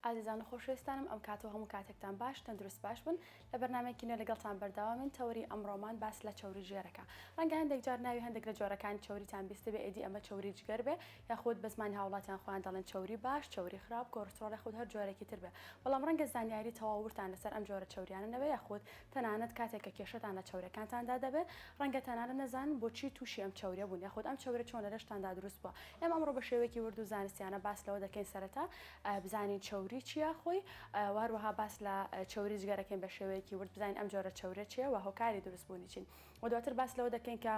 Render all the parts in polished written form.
ئازیزان خۆشەویستانم ئەم کاتەوە هەموو کاتێکتان باش تەندروست باش بن لە بەرنامەیەکی نوێ لەگەڵتان بەردەوامین تەوری ئەمڕۆمان باس لە چەوری ژێرەکە ڕەنگە هەندێک جار ناوی هەندێک لە جۆرەکانی چەوریتان بیستە بێ ئێدی ئەمە چەوری جگەر بێ یاخود بە زمانی هاوڵاتیان خۆیان دەڵێن چەوری باش چەوری خراپ کۆرتۆڵ خود هەر جۆرەێکی تر بێ بەڵام ڕەنگە زانیاری تەواوتان لەسەر ئەم جۆرە چەوریانە نەبێ یاخود تەنانەت کاتێک کە کێشەتان لە چەورەکانتاندا دەبێت ڕەنگە تەنانەت نەزانن بۆچی تووشی ئەم چەوریە بوون یاخود ئەم چەورە چۆن لە لەشتاندا دروست بووە ئێمە ئەمڕۆ بە شێوەیەکی ورد و زانستیانە باس لەوە دەکەین سەرەتا بزانین چەوری چیە خۆی واروها باس لە چەوری جگەرەکەین بە شێوەیەکی ورد بزانین ئەم جۆرە چەورە چیە و هۆکاری دروستبوونی چین و دواتر باس لەوە دەکەین کە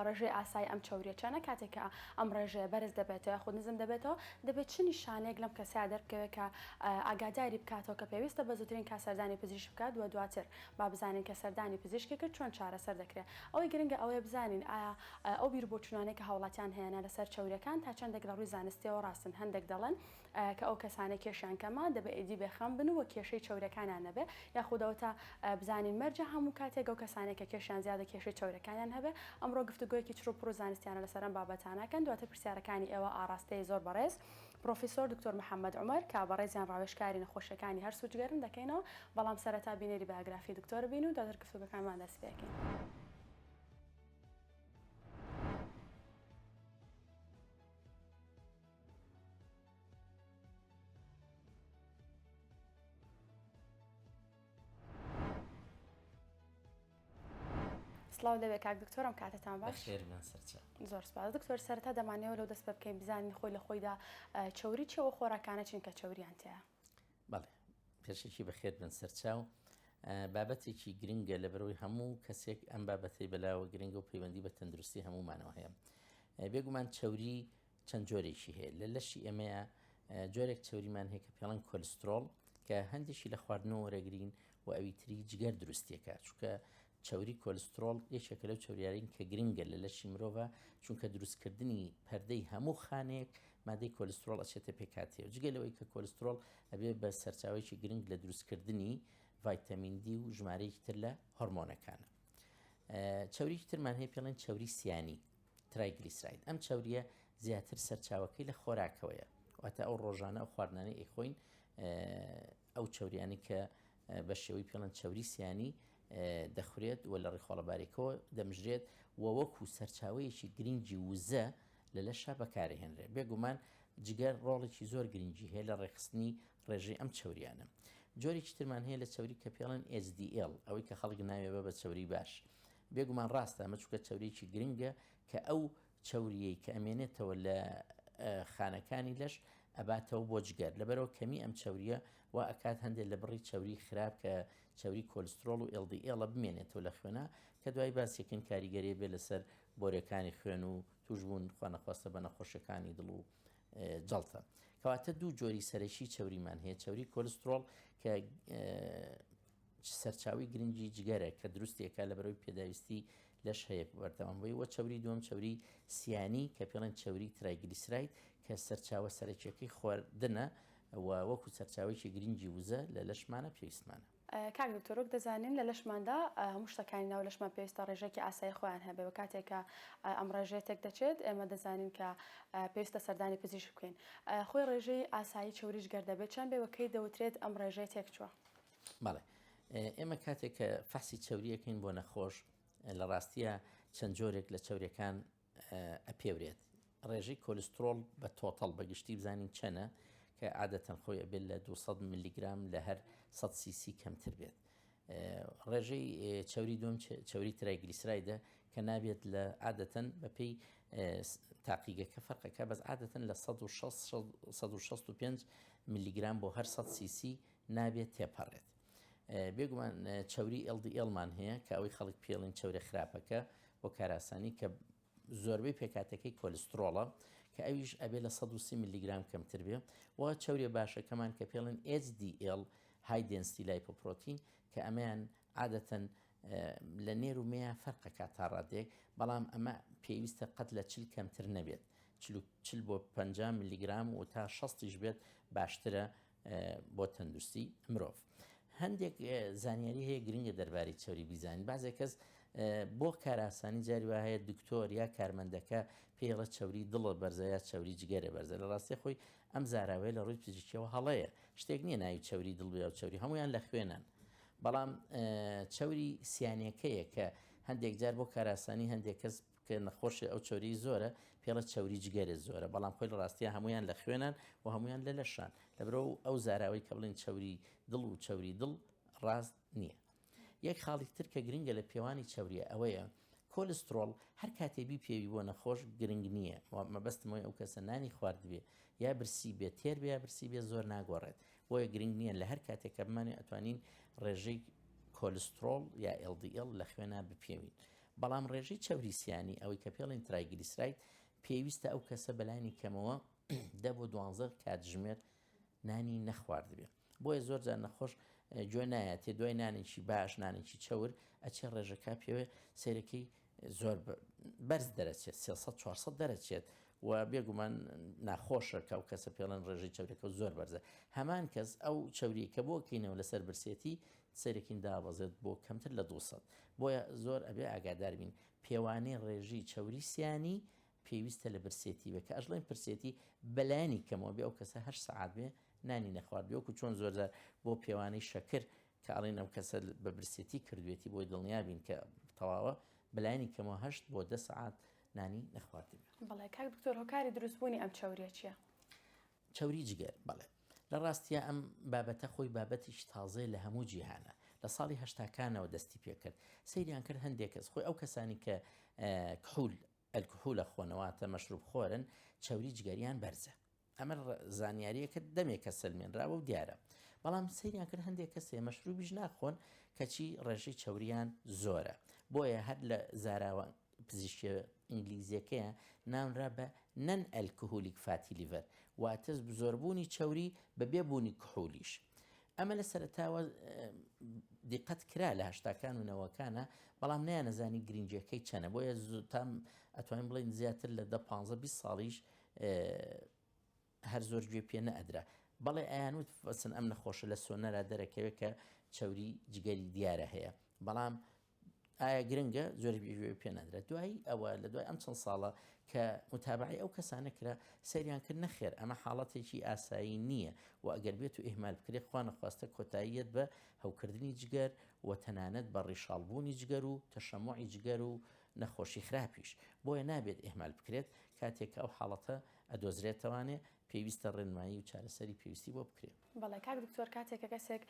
ڕێژەی ئاسایی ئەم چەوریە چەنە کاتێکە ئەم ڕێژەیە بەرز دەبێتەوە خود نزم دەبێتەوە دەبێت چ نیشانەیەک لەم کەسیا دەرکەوێت کە ئاگاداری بکاتەوە کە پێویستە بە زووترین کا سەردانی پزیشک بکات و دواتر با بزانین کە سەردانی پزیشکی کرد چۆن چارەسەر دەکرێت ئەوەی گرنگە ئەوەیە بزانین ئایا ئەو بیربۆچوونانەی کە هاوڵاتیان هەیەە لەسەر چەوریەکان تا چەندێک لە ڕووی زانستیەوە ڕاستن هەندێک دەڵێن کە ئەو کەسانە کێشیان کەمە دەبێت ئیدی بێخەم بن و کێشەی چەورەکانیان نەبێ یاخودەوە تا بزانین مەرجە هەموو کاتێک ئەو کەسانێک کە کێشیان زیادە کێشەی چەورەکانیان هەبێ ئەمڕۆ گفتوگۆیەکی چڕ زانستیانە لەسەرم بابەتانەکەن دواتە پرسیارەکانی ئێوە ئاراستەی زۆر بەڕێز پرۆفیسۆر دکتۆر محەممەد عومەر کا بەڕێزیان ڕاوێژکاری نەخۆشیەکانی هەر سوودگەرن دەکەینەوە بەڵام سەرەتا بینێری بایۆگرافی دکتۆر بین و دواتر گفتوگەکانمان دەست پێکەین. سلااو لەوێ کاک دکتۆرم کاتتان باش زۆر سپاس دکتۆر سەرەتا دەمانەوە لەو دەست پێ بکەین بزانین خۆی لە خۆیدا چەوری چەوە خۆراکانە چین کە چەوریان تەیە. بەڵێ پێشێکی بەخێر بن سەرچاو بابەتێکی گرنگە لەبەرەوەی هەموو کەسێک ئەم بابەتەی بەلاوە گرنگە و پەیوەندی بە تەندروستی هەمومانەوە هەیە بێگومان چەوری چەند جۆرێکی هەیە لە لەشی ئەمەیە جۆرێک چەوریمان هەیە کە پێڵەن کۆلسترۆل کە هەندێکی لە خواردنەوە وەرەگرین و ئەوی تری جگەر دروستیەکە چونکە چەوری کۆلسترۆل یەکێکە لەو چەوریارین کە گرنگە لە لەشی مرۆڤە چونکە دروستکردنی پەردەی هەموو خانێک مادەی کۆلسترۆل ئەچێتە پێکاتێ جگە لەوەی کە کۆلسترۆل ئەبێ بە سەرچاوێکی گرنگ لە دروستکردنی ڤایتامین دی و ژمارەیەکی تر لە هۆرمۆنەکانە. چەوریی ترمان هەیە پێڵێن چەوری سیانی ترایگلیسراید ئەم چەوریە زیاتر سەرچاوەکەی لە خۆراکەوەیە واتە ئەو ڕۆژانە ئەو خواردنانەی ئەیخۆین ئەو چەوریانی کە بە شێوەی پێڵەن چەوری سیانی دەخورێت و لە ڕێخۆڵەبارێکەوە دەمژرێت و وەکو سەرچاوەیەکی گرنگی وزە لە لەشە بەکارهێنرێت بێگومان جگەر ڕۆڵێکی زۆر گرنگی هەیە لە ڕێخستنی ڕێژەی ئەم چەوریانە. جۆرێکی ترمان هەیە لە چەوری کە پێڵەن HDL ئەوەی کە خەڵک ناوێ بە چەوری باش بێگومان ڕاستە ئەمە چووکە چەورێکی گرنگە کە ئەو چەوریەی کە ئەمێنێتەوە لە خانەکانی لەش ئەباتەوە بۆ جگەر لەبەرەوە کەمی ئەم چەوریە و ئەکات هەندێک لە بڕی چەوری خراپ کە چەوری کۆلسترۆل و LDL بمێنێتەوە لە خوێنە کە دوای باسیەکەن کاریگەری بێ لەسەر بۆرەکانی خوێن و توشبوون خوانەخواستە بە نەخۆشەکانی دڵ و جەڵتە کەواتە دوو جۆری سەرەکی چەوریمان هەیە چەوری کۆلسترۆل کە سەرچاوی گرنگی جگەرە کە دروستێکە لە بەرەوەی پێداویستی لەش هەیە بەردەوامبووی وە چەوری دووەم چەوری سیانی کە پێڵەن چەوری ترایگلیسراید کە سەرچاوە سەرەکیەکەی خواردنە و وەکو سەرچاوێکی گرنگی وزە لە لەشمانە پێویستمانە. کاک دکتۆرۆک دەزانین لە لەشماندا هەموو شتەکانی ناو لەشمان پێویستە ڕێژێکی ئاسایی خۆیان هەبێ و کاتێکە ئەم ڕێژێتێک دەچێت ئێمە دەزانین کە پێویستە سەردانی پزیشک بکەین خۆی ڕێژەی ئاسایی چەوریش گەر دەبێت چەند بێوەکەی دەوترێت ئەم ڕێژەی تێک چووە. بەڵێ ئێمە کاتێک کە فەحسی چەوریەکەین بۆ نەخۆش لە ڕاستیە چەند جۆرێک لە چەوریەکان ئەپێورێت ڕێژەی کۆلسترۆل بە تۆتەڵ بەگشتی بزانین چەنە کە عادەتەن خۆی ئەبێت لە 200 میلیگرام لە هەر 100 cc کەمتر بێت. ڕێژەی چەوری دوم چەوری ترایگلیسرایدە کە نابێت لە عادەتەن بەپێی تاقیگەکە فەرقەکە بەس عادەتەن لە 165 میلیگرام بۆ هەر 100 cc نابێت تێپەڕێت. بێگومان چەوری LDLمان هەیە کە ئەوەی خەڵک پێڵین چەورە خراپەکە بۆ کاراسانی کە زۆربەی پێکاتەکەی کۆلسترۆڵە کە ئەویش ئەبێ لە 130 میلیگرام کەمتر بێ و چەورێ باشەکەمان کە پێڵن HDL های دنسیتی لایپۆپرۆتین کە ئەمەیان عادەتەن لە نێر و مەیە فەرقەکە تا ڕادێک بەڵام ئەمە پێویستە قەت لە چل کەمتر نەبێت چل بۆ 50 میلیگرام و تا 60 بێت باشترە بۆ تەندروستی مرۆڤ. هەندێک زانیاری هەیە گرنگە دەربارەی چەوری بیزانین بعضێک کەس بۆ کاراسانی جاری وهەیە دکتۆر یا کارمەندەکە پێڵە چوری دڵە بەرزە یا چوری جگەرە بەرزە لە ڕاستی خۆی ئەم زاراوەیە لە ڕووی پزیشکیەوە هەڵەیە شتێک نییە ناوی چوری دڵ بێ و چوری هەمویان لە خوێنن بەڵام چوری سیانەکەیە کە هەندێک جار بۆ کاراسانی هەندێک کەس کە نەخۆشی ئەو چوری زۆرە پێڵە چوری جگەرە زۆرە بەڵام خۆی لە ڕاستیە هەمویان لە خوێنن و هەمویان لە لەشان لەبرۆ ئەو زاراوەی کە بڵین چوری دڵ و چوری دڵ ڕاست نییە. یەک خاڵی تر کە گرنگە لە پێوانی چوریە ئەوەیە کۆلسترۆل هەر کاتێبی پێوی بۆ نەخۆش گرنگ نییە مەبەستمەوەی ئەو کەسە نانی خواردبێ یا برسی بێ تێر بێ یا برسی بێ زۆر ناگۆڕێت بۆیە گرنگ نییە لە هەر کاتێکە بمانێ ئەتوانین ڕێژەی کۆلسترۆل یا LDL لە خوێنە بپێوین بەڵام ڕێژەی چوری سیانی ئەوەی کە پێڵین ترایگلیسراید پێویستە ئەو کەسە بەلانی کەمەوە 10 بۆ 12 کاتژمێر نانی نەخوارد بێ بۆیە زۆر جار نەخۆش گوێ نایە تێ دوای نانێکی باش نانێکی چەور ئەچێ ڕێژەکە پێوێ سێرەکەی زۆر بەرز دەرەچێت 400 دەرەچێت و بێگومان ناخۆشە کە ئەو کەسە پێڵەن ڕێژەی چەورەکە زۆر بەرزە هەمان کەس ئەو چوری کە بۆ کەینەوە لەسەر برسێتی سەرێکین دابەزێت بۆ کەمتر لە 200 بۆیە زۆر ئەبێ ئاگادار بین پێوانەی ڕێژی چوری سیانی پێویستە لە برسێتی بێ کە ئەژڵین پرسێتی بەلایانی کەمەوە بێ ئەو کەسە 8 سەعات بێ نانی نەخوارد بێ وەکو چۆن زۆرجار بۆ پێوانەی شەکر کە ئەڵێن ئەو کەسە بە برسێتی کردوێتی بۆی دڵنیابین کە تەواوە بەلایانی کەمەوە 8 بۆ 10 سەعات نانی نەخواردی بێ. بەڵێ کاک دکتۆر هۆکاری دروستبوونی ئەم چوریە چییە؟ چوری جگەر بەڵێ لە ڕاستیە ئەم بابەتە خۆی بابەتیش تازەی لە هەموو جیهانە لە ساڵی هەشتاکانەوە دەستی پێکرد سەیریان کرد هەندێک کەس خۆی ئەو کەسانی کە کحول ئەلکحولە خۆنەواتە مەشروب خۆرن چوری جگەریان بەرزە ئەمە زانیاریەکە دەمێکە سلمێنراوە و دیارە بەڵام سەیریان کرد هەندێک کەسێ مەشروبیش ناخۆن کەچی ڕێژەی چوریان زۆرە بۆیە هەر لە زاراوە پزیشکی ئینگلیزیەکەیە نامرا بە نەن ئەلکحولیک فاتی لیڤەر واتە زۆربوونی چوری بە بێبوونی کحولیش ئەمە لە سەرتاوە دیقەت کرا لە هەشتاکان و نەوەکانە بەڵام نیانەزانی گرنگجیەکەی چەنە بۆیە زووتام ئەتوانین بڵین زیاتر لە 15-20 ساڵیش هەر زۆر گوێ پێ نەئەدرا بەڵێ ئەیانوت بەسن ئەم نەخۆشە لە سۆنەرا دەرەکەوێت کە چوری جگەری دیارە هەیە بەڵام ئایا گرنگە زۆر پێ نادرا دوایی ئەوە لە دوای ئەم چەند ساڵە کە متابعی ئەو کەسانە کرا سەریان کرد نەخێر ئەمە حاڵەتێکی ئاسایی نییە و ئەگەر بێت و ئیهمال بکرێ خوا نەخواستە کۆتاییەت بە هەوکردنی جگەر و تەنانەت بە ڕیشاڵبوونی جگەر و تەشەموعی جگەر و نەخۆشی خراپیش بۆیە نابێت ئیهمال بکرێت کاتێک ئەو حاڵەتە ئەدۆزرێتەوانێ پێویستە ڕێنمایی و چارەسەری پێویستی بۆ بکرێت. بەڵێ کاک دکتۆر کاتێکە کەسێک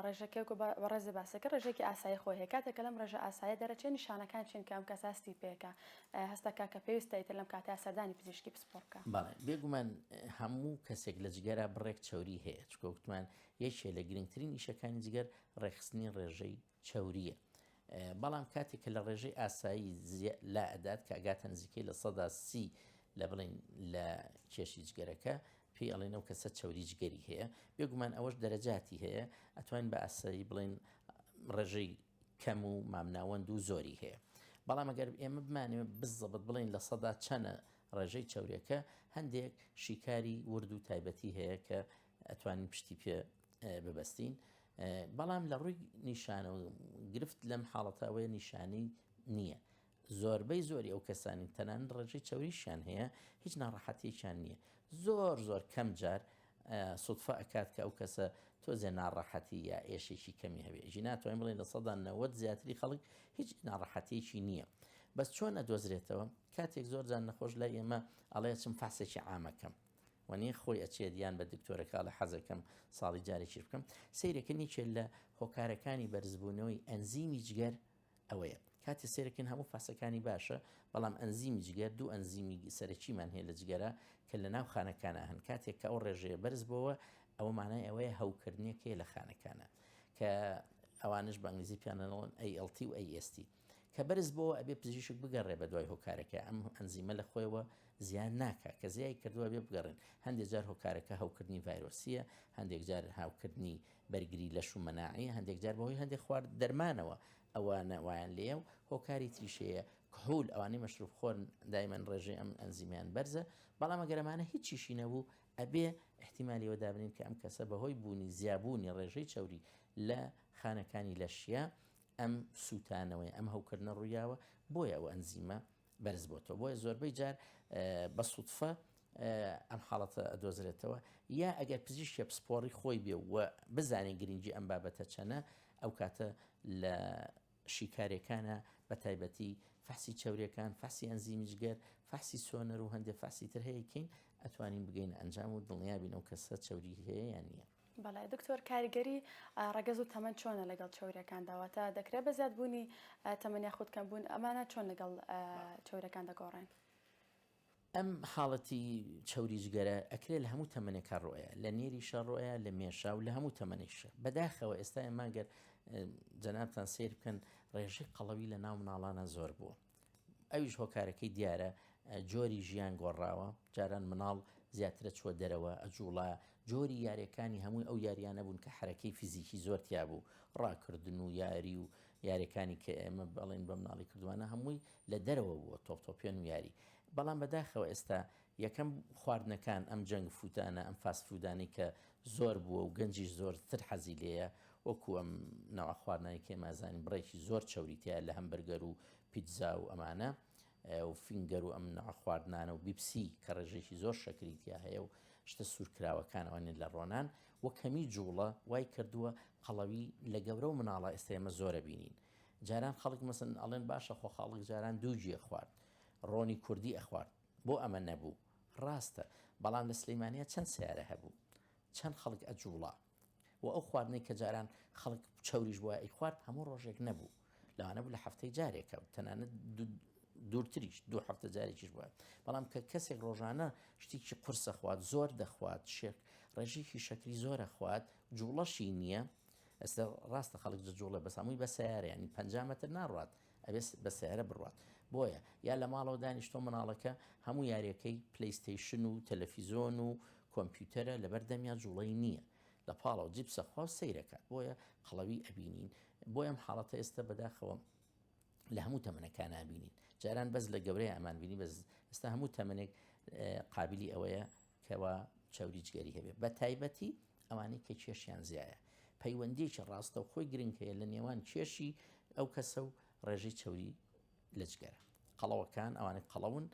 ڕێژەکە بە ڕێزە باسەکە ڕێژێکی ئاسایی خۆی هەیە کاتێکە لەم ڕێژە ئاسایە دەرەچێت نیشانەکان چین کە ئەم کەساستی پێکە هەستەکە کە پێویستە ئیتر لەم کاتە سەردانی پزیشکی پسپۆڕکە. بەڵێ بێگومان هەموو کەسێک لە جگەرە بڕێک چوری هەیە چکۆوتمان یەکێ لە گرنگترین ئیشەکانی جگەر ڕێخستنی ڕێژەی چوریە بەڵام کاتێک کە لە ڕێژەی ئاسایی لا ئەدات کە ئەگاتە نزیکەی لە 30 لە بڵین لە کێشی جگەرەکە پێی ئەڵێنەوە کەسە چوری جگەری هەیە بێگومان ئەوەش دەرەجاتی هەیە ئەتوانین بە ئاسایی بڵین ڕێژەی کەم و مامناوەند و زۆری هەیە بەڵام ئەگەر ئێمە بمانێ بزەبت بڵین لە 100 چەنە ڕێژەی چوریەکە هەندێک شیکاری ورد و تایبەتی هەیە کە ئەتوانین پشتی پێ ببەستین بەڵام لە ڕووی نیشانە و گرفت لەم حاڵەتەوەی نیشانی نییە زۆربەی زۆری ئەو کەسانی تەنان ڕێژەی چوریشیان هەیە هیچ ناڕەحەتیشان نییە زۆر کەم جار سوتفە ئەکات کە ئەو کەسە تۆزێ ناڕەحەتی یا ئێشێکی کەمی هەبێ ژی ناتوانین بڵێن لە 90 زیاتری خەڵک هیچ ناڕەحەتیەکی نییە بەس چۆن ئەدۆزرێتەوە کاتێک زۆر جان نەخۆش لای ئێمە ئەڵێ چم فاسێکی عامەکەم وەنی خۆی ئەچێت یان بە دکتۆرەکە لە حەزەکەم ساڵی جارێکی بکەم سیرەکە نیچێت لە هۆکارەکانی بەرزبوونەوەی ئەنزیمی جگەر ئەوەیە کاتی سێرەکەن هەموو فاسەکانی باشە بەڵام ئەنزیمی جگەر دوو ئەنزیمی سەرەکیمان هەیە لە جگەرە کە لە ناو خانەکانە هەن کاتێک کە ئەو ڕێژەیە بەرز بۆەوە ئەوە مانای ئەوەیە هەوکردنیەکەی لە خانەکانە کە ئەوانش بە ئەنگلیزی پیانەوەن ALT و AST کە بەرز بۆ ئەبێ پزیشک بگەڕێ بە دوای هۆکارەکە ئەم ئەنزیمە لە خۆیەوە زیان ناکە کە زیای کردووە بێ بگەڕێن هەندێک جار هۆکارەکە هەوکردنی ڤایرۆسیە هەندێک جار هاوکردنی بەرگری لەش و مەناعی هەندێک جار بەهۆی هەندێک خوارد دەرمانەوە ئەوانە وایان لێ و هۆکاری تریشەیە کحول ئەوانەی مەشروب خۆن دایمەن ڕێژەی ئەم ئەنزیمیان بەرزە بەڵام ئەگەرەمانە هیچیشی نەبوو ئەبێ احتیمالیەوە دابنین کە ئەم کەسە بەهۆی بوونی زیابوونی ڕێژەی چوری لە خانەکانی لەشیە ئەم سووتانەوەی ئەم هەوکردنە ڕوویاوە بۆیە ئەو ئەنزیمە بەرز بۆتەوە بۆیە زۆربەی جار بە سوودفە ئەم حاڵەتە ئەدۆزرێتەوە یا ئەگەر پزیشکە پسپۆڕی خۆی بێ و بزانێت گرنگی ئەم بابەتە چەنە ئەو کاتە لە شیکارەکانە بە تایبەتی فحسی چاوریەکان فحسی ئەنزیمیجگەر فحسی سۆنەر و هەندێک فحسی تر هەیەکەین ئەتوانین بگەین ئەنجام و دڵنیابین ئەو کەسە چاوری هەیە یان نییە. بەڵێ دکتۆر کاریگەری ڕەگەز و تەمەەن چۆنە لەگەڵ چاوریەکان داواتە دەکرێت بە زیادبوونی تەمەنیا خودکەم بوون ئەمانە چۆن لەگەڵ چاوریەکان دەگۆڕێن؟ ئەم حاڵەتی چاوریجگەرە ئەکرێت لە هەموو تەمەنێکە ڕۆیە لە نێری شەڕۆیە لە مێشا و لە هەموو تەمەنیشە بەداخەوە ئێستا ئێماگەر جەنابتان سیر بکەن ڕێژەی قەڵەوی لە ناو مناڵانە زۆر بووە ئەویش هۆکارەکەی دیارە جۆری ژیان گۆڕاوە جاران مناڵ زیاترە چوە دەرەوە ئەجوڵە جۆری یاریەکانی هەمووی ئەو یاریانە بوون کە حرەکەی فیزیکی زۆر تیا بوو ڕاکردن و یاری و یاریەکانی کە ئێمە بەڵێن بە مناڵی کردوانە هەمووی لە دەرەوە بووە تۆپتۆپیان و یاری بەڵام بەداخەوە ئێستا یەکەم خواردنەکان ئەم جەنگ فوتانە ئەم فاسفودانی کە زۆر بووە و گەنجیش زۆرتر حەزی لێیە وەکو ئەم ناوە خواردنەوەی کە مازانی بڕێکی زۆر چاوریتیە لە هەمبەرگەر و پیتزا و ئەمانە و فینگەر و ئەم ناوە خواردنانە و بیپسی کە ڕێژێکی زۆر شەکریتیا هەیە و شتە سوورکراوەکانەوەن لە ڕۆنان وە کەمی جوڵە وای کردووە قەڵەوی لە گەورە و مناڵە ئێستا ئێمە زۆرە بینین جاران خەڵک مەسن ئەڵێن باشە خۆ خاڵک جاران دووجیە خوارد ڕۆنی کوردی ئەخوارد بۆ ئەمە نەبوو ڕاستە بەڵام لە سلەیمانیە چەند سیارە هەبوو چەند خەڵک ئەجوڵا و ئەو خواردنەی کە جاران خەڵک چاوریش بووە ئەی خوارد هەموو ڕۆژێک نەبوو لەوانە بوو لە هەفتەی جارێکە و تەنانەت دوورتریش دوو هەفتە جارێکیش بووە بەڵام کە کەسێک ڕۆژانە شتێکی قورسە خوات زۆر دەخوات شێک ڕێژێکی شەکری زۆرە خوات جوڵەشی نییە ئەستا ڕاستە خەڵک جوڵە بەس هەمووی بە سیارە ینی 5 مەتر ناڕات ئەبێت بە سیارە بڕات بۆیە یا لە ماڵەوە دانیشتۆ مناڵەکە هەموو یاریەکەی پلیستیشن و تەلەڤیزۆن و کۆمپیوتەرە لەبەر دەمیان جوڵەی نییە لە پاڵەوە جیبسەخوا و سەیرەکات بۆیە قەڵەوی ئەبینین بۆیە ئەم حاڵەتە ئێستا بەداخەوە لە هەموو تەمەنەکان نبینین جاران بەس لە گەورەی ئەمان بینی بەس ئێستا هەموو تەمەنێک قابلی ئەوەیە کەوا چاوریجگەری هەبێ بە تایبەتی ئەوانەی کە کێشیان زیایە پەیوەندیکی ڕاستە و خۆی گرنگ هەیە لە نێوان کێشی ئەو کەسە و ڕێژەی چاوری لە جگەرە قەڵەوەکان ئەوانەی قەڵەون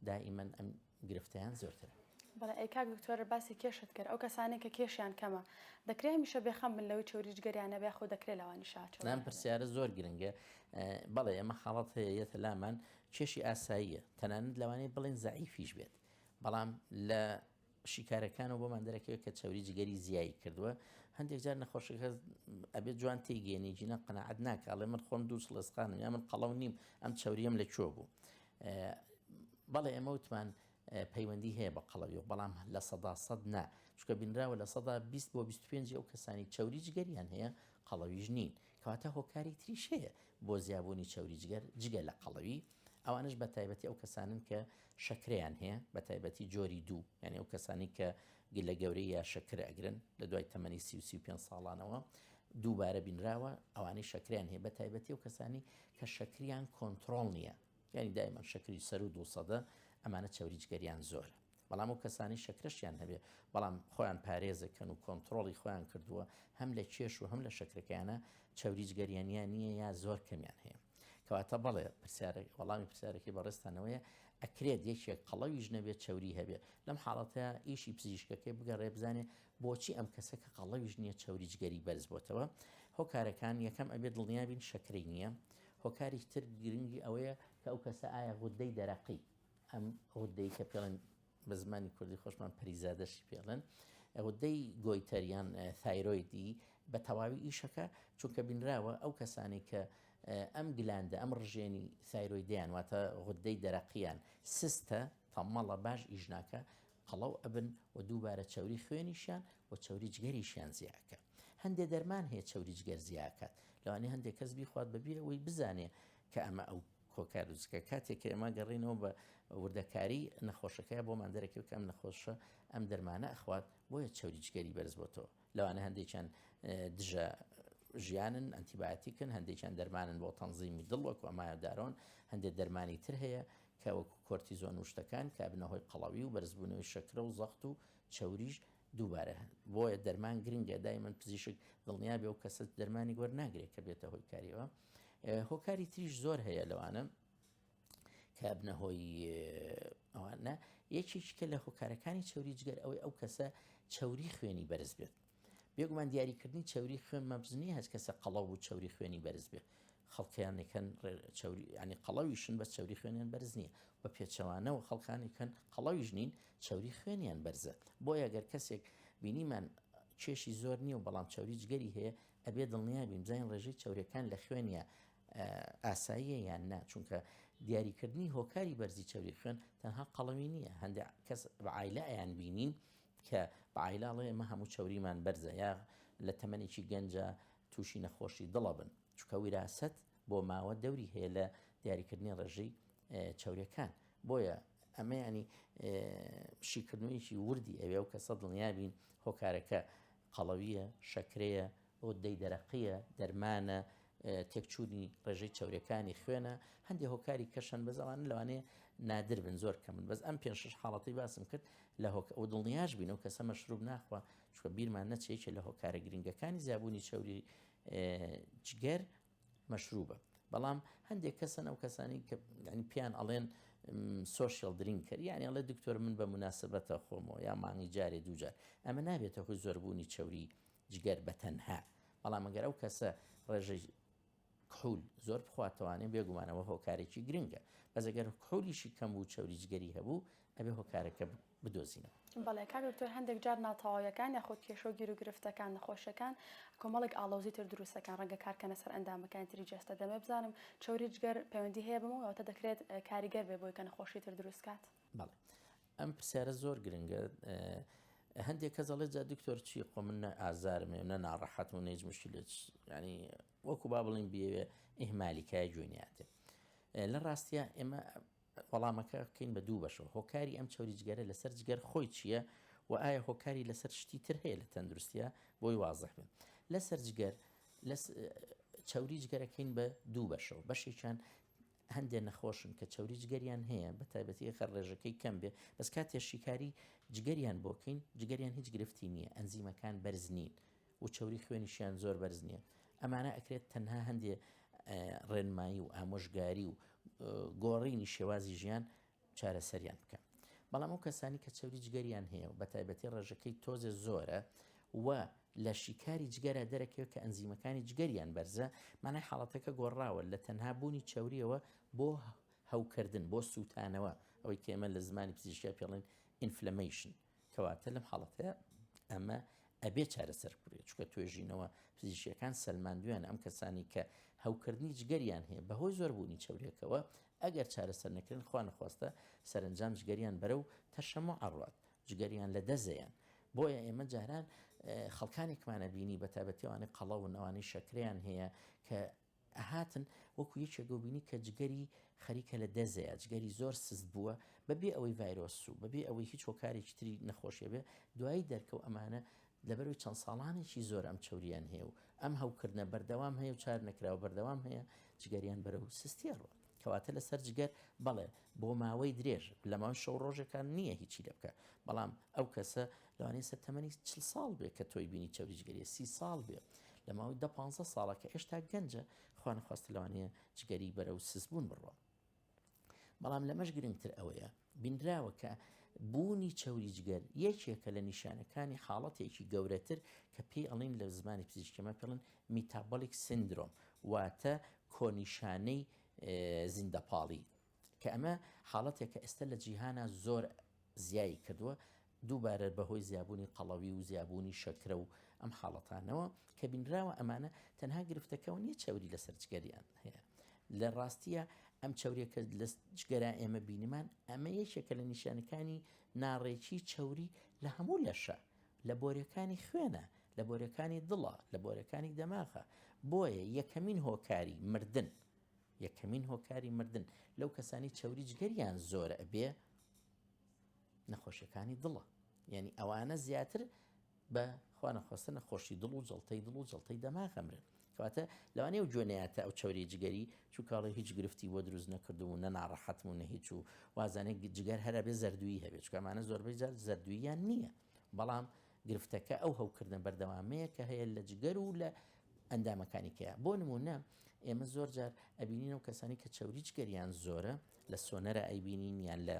دائیمەن ئەم گرفتیان زۆرترە. بەڵێ ئەی کاک دکتۆر باسی کێشت کرد ئەو کەسانێک کە کێشیان کەمە دەکرێت هەمیشە بێخەم بن لەوەی چاوریجگەریانە بێ خۆ دەکرێت لەوانی شاچەوە نام پرسیارە زۆر گرنگە بەڵێ ئەمە حاڵەت هەیەتە لامان کێشی ئاساییە تەنانەت لەوانەیە بڵێن زەعیفیش بێت بەڵام لە شیکارەکانەوە بۆمان دەرەکەوێت کە چاوریجگەری زیایی کردووە هەندێک جار نەخۆشەکە ئەبێت جوان تێگەێنی جینە قەنەعەت ناکە ئەڵێ من خۆم دوو سڵەسخانم یا من قەڵەو نیم ئەم چاوریەم لەکوێ بوو بەڵێ ئێمە وتمان پەیوەندی هەیە بە قەڵەوی بەڵام لە سەد نا چکە بینراوە لە 20 بۆ 25 ئەو کەسانی چاوریجگەریان هەیە قەڵەویش نین کەواتە هۆکاری تریش هەیە بۆ زیابوونی چاوریجگەر جگە لە قەڵەوی ئەوانش بە تایبەتی ئەو کەسانن کە شەکریان هەیە بە تایبەتی جۆری دوو یعنی ئەو کەسانی کە لە گەورەی یا شەکر ئەگرن لە دوای تەمەنی 35 ساڵانەوە دووبارە بینراوە ئەوانەی شەکریان هەیە بە تایبەتی ئەو کەسانی کە شەکریان کۆنتترۆل نییە یعنی دایمان شەکری سەر و 200 ئەمانە چاوریجگەریان زۆرە بەڵام ئەو کەسانی شەکرشیان هەبێ بەڵام خۆیان پارێزەکەن و کۆنتترۆڵی خۆیان کردووە هەم لە کێش و هەم لە شەکرەکانە چاوریجگەریانیان نییە یا زۆر کەمیان هەیە کەواتە بەڵێ وەڵامی پرسیارەکەی بەڕێستانەوەیە ئەکرێت یەکێک قەڵەویش نەبێت چاوری هەبێت لەم حاڵەتە ئیشی پزیشکەکەی بگەڕێ بزانێ بۆچی ئەم کەسە کە قەڵەویش نییە چاوریجگەری بەرز بۆتەوە هۆکارەکان یەکەم ئەبێت دڵنیابین شەکرەی نییە هۆکاری تر گرنگی ئەوەیە کە ئەو کەسە ئایا غودەی دەرەقی ئەم غودەی کە پێڵێن بە زمانی کوردی خۆشمان پەریزادەشی پێڵێن غودەی گۆیتەریان تایرۆیدی بە تەواوی ئیشەکە چونکە بینراوە ئەو کەسانی کە ئەم گلاندە ئەم ڕژێنی تایرۆیدیان واتە غودەی دەرەقیان سستە تەمەڵە باش ئیژناکە قەڵەو ئەبن و دووبارە چاوری خوێنیشیان و چاوریجگەریشیان زیاکە هەندێک دەرمان هەیە چاوریجگەر زیاکات لەوانەیە هەندێک کەس بیخوات بەبێ ئەوەی بزانێ کە ئەمە ئەو کۆکار وزکە کاتێک کە ئێمە گەڕینەوە بە وردەکاری نەخۆشەکەی بۆمان دەرەکەوت کە ئەم نەخۆشە ئەم دەرمانە ئەخوات بۆیە چاوریجگەری بەرز بۆتەوە لەوانە هەندێکیان دژە ژیانن ئەنتیبایۆتیکن هەندێکیان دەرمانن بۆ تەنزیمی دڵ وەکو ئەمایۆدارۆن هەندێک دەرمانی تر هەیە کە وەکو کۆرتیزۆن و شتەکان کە بنەهۆی قەڵەوی و بەرزبوونەوەی شەکرە و زەخت و چاوریش دووبارە بۆیە دەرمان گرنگە دایمەن پزیشک دڵنیا بێ و کەسە دەرمانی وەرناگرێت کە بێتە هۆی کاریەوە. هۆکاری تریش زۆر هەیە لەوانە کە بنەهۆی ئەوانە یەکێکی کە لە هۆکارەکانی چەوری جگەر ئەوەی ئەو کەسە چەوری خوێنی بەرز بێت. بێگومان دیاریکردنی چەوری خوێن مەبزنی هەست کەسە قەڵەو و چەوری خوێنی بەرز بێت. خەڵکیانێکەن ینی قەڵەویشن بە چەوری خوێنیان بەرز نییە بە پێچەوانەوە خەڵکانێکەن قەڵەویش نین چەوری خوێنیان بەرزە. بۆیە ئەگەر کەسێک بینیمان کێشی زۆر نییە و بەڵام چەوری جگەری هەیە ئەبێ دڵنیا بین بزانین ڕێژەی چەورەکان لە خوێنیە ئاساییە یان نا، چونکە دیاریکردنی هۆکاری بەرزی چەوری خوێن تەنها قەڵەوی نییە. هەندێک کەس بە عایلە ئەیان بینین کە بە عایلاڵێ ئێمە هەموو چەوریمان بەرزە یا لە تەمەنێکی گەنجە تووشی نەخۆشی دڵە بن، چونکە وراست بۆ ماوە دەوری هەیە لە دیاریکردنی ڕێژەی چەورەکان. بۆیە ئەمە ینی شیکردنەوەیکی وردی ئەوێ و کەسە دڵنیابین هۆکارەکە قەڵەویە، شەکرەیە، ئەو دەی دەرەقیە، دەرمانە، تێکچوونی ڕێژەی چەورەکانی خوێنە. هەندێک هۆکاری کەشن بەزەوانە لەوانەیە نادر بن زۆر کەمن. بەس ئەم 5-6 حاڵەتی باسم کرد لە ئەو دڵنیاش بین و کەسە مەشروب ناخوا، چکە بیرمان نەچێکە لە هۆکارە گرنگەکانی زیابوونی چەوری جگەر مەشروبە. بەڵام هەندێک کەسن ئەو کەسانی کە پیان ئەڵێن سۆشیال درینکەر، یعنی ئەڵێ دکتۆر من بە مناسبەتە خۆمەوە یا مانگی جارێ دووجار، ئەمە نابێتە هۆی زۆربوونی چەوری جگەر بە تەنها. بەڵام ئەگەر ئەو کەسە ڕێژەی کحول زۆر بخواتەوانێ بێگومانەوە هۆکارێکی گرنگە. بەس ئەگەر کحولیشی کەم بوو چەوری جگەری هەبوو ئەبێ هۆکارەکە بدۆزینەوە. بەڵێ کاک دکتۆر هەندێک جار ناتەواویەکان یاخود کێشە و گیر و گرفتەکان نەخۆشەکان کۆمەڵێک ئاڵۆزی تر دروستەکان ڕەنگە کارکەنە سەر ئەندامەکانی تری جەستە. دەمێ بزانم چەوری جگەر پەیوەندی هەیە بمەوەتە دەکرێت کاریگەر بێ بۆی کە نەخۆشی تر دروستکات؟ بەڵێ ئەم پرسیارە زۆر گرنگە. هەندێک کەس دەڵێت جا دکتۆر چی خۆ من نە ئازارمێ نە ناڕەحەت و نەیج مشکلت، ینی وەکو با بڵین بێوێ ئیهمالیکای جوێنیاتێ. لە ڕاستیە ئێمە وەڵامەکە بکەین بە دوو بەشەوە. هۆکاری ئەم چەوری جگەرە لەسەر جگەر خۆی چییە و ئایا هۆکاری لەسەر شتی تر هەیە لە تەندروستیە بۆی وازەح بێت. لەسەر جگەر چەوری جگەرەکەین بە دوو بەشەوە. بەشێکیان هەندێک نەخۆشن کە چەوری جگەریان هەیە بە تایبەتی خەر ڕێژەکەی کەم بێ، بەس کاتێ شیکاری جگەریان بۆکەین جگەریان هیچ گرفتی نییە، ئەنزیمەکان بەرز نین و چەوری خوێنیشیان زۆر بەرز نییە. ئەمانە ئەکرێت تەنها هەندێک ڕێنمایی و ئامۆژگاری و گۆڕینی شێوازی ژیان چارەسەریان بکە. بەڵام ئەو کەسانی کە چەوری جگەریان هەیە و بە تایبەتی ڕێژەکەی تۆزێ زۆرە و لە شیکاری جگەرە دەرەکەوێت کە ئەنزیمەکانی جگەریان بەرزە، مانای حاڵەتەکە گۆڕاوە لە تەنها بوونی چەوریەوە بۆ هەوکردن، بۆ سووتانەوە، ئەوەی کە ئێمە لە زمانی پزیشکیا پێڵێن ئینفلەمیشن، کەواتە لەم حاڵەتەیە ئەمە ئەبێ چارەسەر بکرێت، چونکە توێژینەوە پزیشکیەکان سەلماندویان ئەم کەسانی کە هەوکردنی جگەریان هەیە بەهۆی زۆربوونی چەوریەکەوە ئەگەر چارەسەر نەکردن خوا نەخواستە سەرنجام جگەریان بەرە و تەشەموع ئەڕوات، جگەریان لە دەزەیان. بۆیە ئێمە جاران خەڵکانێکمانە بینی بە تایبەتیوانەی قەڵەو و نەوانەی شەکریان هەیە کە ئەهاتن وەکو یەکێک بینی کە جگەری خەریکە لە دەزەیە، جگەری زۆر سست بووە بەبێ ئەوەی ڤایرۆس و بەبێ ئەوەی هیچ هۆکارێکی تری نەخۆشیە بێ، دوایی دەرکەوت ئەمانە لەبەرەوەی چەند ساڵانێکی زۆر ئەم چەوریان هەیە و ئەم هەوکردنە بەردەوام هەیە و چار نەکراوە بەردەوام هەیە، جگەریان بەرە و سستی ڕوە. کەواتە لەسەر جگەر بەڵێ بۆ ماوەی درێژ لە ماوەی شەو ڕۆژەکان نییە هیچی لێ بکە، بەڵام ئەو کەسە لەوانەیە سەر تەمەنی 40 ساڵ بێ کە تۆی بینی چەوری جگەریە، 30 ساڵ بێ، لە ماوەی 10-15 ساڵە کە هێشتا گەنجە، خوا نەخواستە لەوانەیە جگەری بەرە و سسبوون بڕوە. بەڵام لەمەش گرنگتر ئەوەیە بینراوە کە بوونی چەوری جگەر یەکێکە لە نیشانەکانی حاڵەتێکی گەورەتر کە پێی ئەڵین لە زمانی پزیشکیمە پێڵن میتابۆلیک سندرۆم، واتە کۆنیشانەی زیندەپاڵی، کە ئەمە حاڵەتێکە ئێستا لە جیهانە زۆر زیایی کردووە، دووبارە بەهۆی زیابوونی قەڵەوی و زیابوونی شەکرە و ئەم حاڵەتانەوە کە بینراوە ئەمانە تەنها گرفتەکەەوە نییە چەوری لەسەر جگەریان هەیە. لە ڕاستیە ئەم چەوریەکە لە جگەرا ئێمە بینیمان ئەمە یەکێکە لە نیشانەکانی ناڕێکی چەوری لە هەموو لەشە، لە بۆرەکانی خوێنە، لە بۆرەکانی دڵە، لە بۆرەکانی دەماغە. بۆیە یەکەمین هۆکاری مردن، یەکەمین هۆکاری مردن لەو کەسانی چەوری جگەریان زۆرە ئەبێ نەخۆشیەکانی دڵە، یعنی ئەوانە زیاتر بە خوا نەخواستە نەخۆشی دڵ و جەڵتەی دڵ و جەڵتەی دەماغە مرن. کەواتە لەوانەیە و جوێنەیەتە ئەو چەوری جگەری چووکڵی هیچ گرفتی بۆ دروست نەکردو و نەناڕەحەتم و نە هیچ و وازانێک جگەر هەرە بێ زەردووی هەبێت، چکەمانە زۆربەی جار زەردووییان نییە، بەڵام گرفتەکە ئەو هەوکردن بەردەوامەیە کە هەیە لە جگەر و لە ئەندامەکانیکەیە. بۆ نمونە ئێمە زۆر جار ئەبینینەوە کەسانی کە چاوری جگەریان زۆرە لە سۆنەرە ئەیبینین یان لە